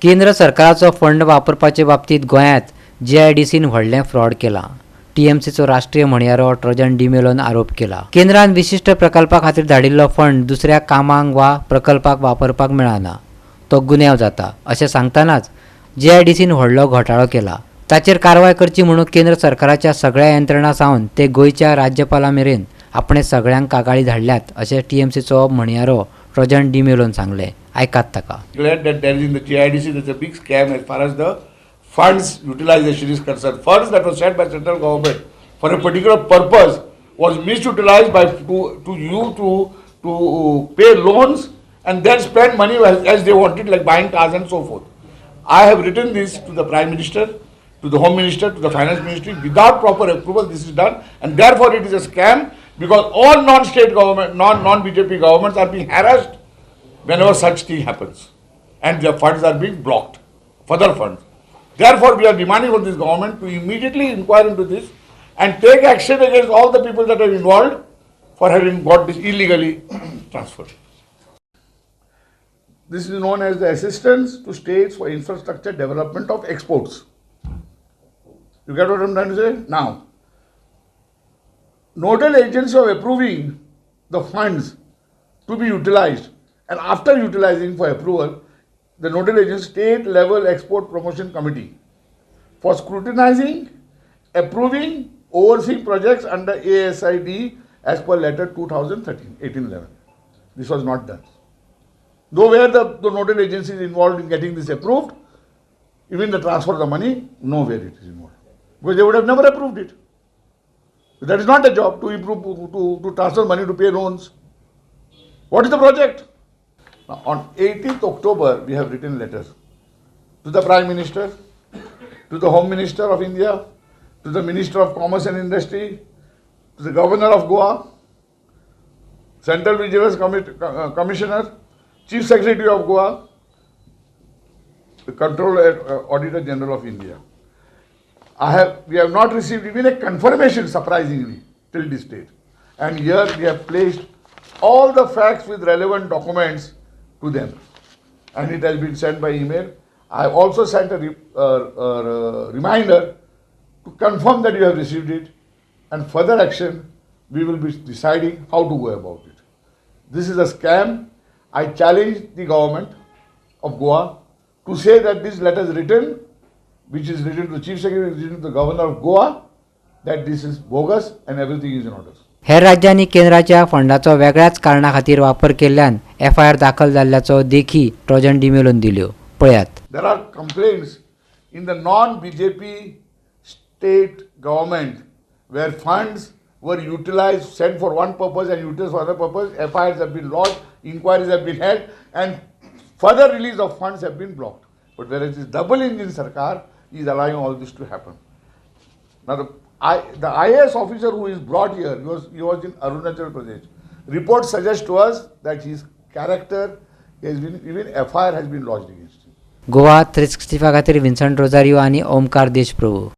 केंद्र सरकाराचो फंड वापरपाचे बाबतींत गोंयांत GIDCन व्हडलें फ्रॉड केलां. TMCचो राष्ट्रीय म्हणयारो ट्रोजन डिमेलोन आरोप केला. केंद्रान विशिष्ट प्रकल्पा खातीर धाडिल्लो फंड दुसऱ्या कामांक वा प्रकल्पाक वापरपाक मेळना. तो गुन्यांव जाता अशें सांगतनाच GIDCन व्हडलो घोटाळो केला. ताचेर कारवाय करची म्हणून केंद्र सरकाराच्या सगळ्या यंत्रणा सावन ते गोंयच्या राज्यपाला मेरेन आपणे सगळ्यांक कागाळी धाडल्यात अशें TMCचो म्हणयारो ट्रोजन डिमेलोन सांगलें. आयकात ताका. Glad that there is in the GIDC there's a big scam as far as the funds utilization is concerned. Funds that were set by central government for a particular purpose was misutilized by to pay loans and then spend money as they wanted, like buying cars and so forth. I have written this to the Prime Minister, to the Home Minister, to the Finance Ministry. Without proper approval this is done, and therefore it is a scam, because all non-state government, non-BJP governments are being harassed whenever such thing happens, and their funds are being blocked, further funds. Therefore, we are demanding from this government to immediately inquire into this and take action against all the people that are involved for having got this illegally transferred. This is known as the Assistance to States for Infrastructure Development of Exports. You get what I am trying to say? Now, nodal agencies of approving the funds to be utilized, and after utilizing for approval, the nodal agency State Level Export Promotion Committee for scrutinizing, approving, overseeing projects under ASID as per letter 2013-1811. This was not done. Though where the nodal agency is involved in getting this approved, even the transfer of the money, nowhere it is involved. Because they would have never approved it. That is not a job to improve, to transfer money to pay loans. What is the project? Now, on 18th October, we have written letters to the Prime Minister, to the Home Minister of India, to the Minister of Commerce and Industry, to the Governor of Goa, Central Vigilance Commissioner, Chief Secretary of Goa, the Controller Auditor General of India. We have not received even a confirmation, surprisingly, till this date. And here we have placed all the facts with relevant documents to them, and it has been sent by email. I have also sent a reminder to confirm that you have received it, and further action we will be deciding how to go about it. This is a scam. I challenge the government of Goa to say that this letter is written, which is written to the Chief Secretary, written to the Governor of Goa, that this is bogus and everything is in order. हेर राज्यांनी केंद्राच्या फंडाचो वेगळ्याच कारणा खातीर वापर केल्ल्यान FIR दाखल जाल्ल्याचो देखी Trojan डिमेलोन दिल्यो. पळयात. There are complaints in the non-BJP state government where funds were utilized, sent for one purpose and utilized for another purpose. FIRs have been lodged, inquiries have been held, and further release of funds have been blocked. But whereas this double engine Sarkar is allowing all this to happen. Now the IAS officer who is brought here, he was in Arunachal Pradesh. Reports suggest to us that his character has been, even FIR has been lodged against him. Goa 365 खातीर विन्संट Rosario आनी ओमकार देशप्रभू.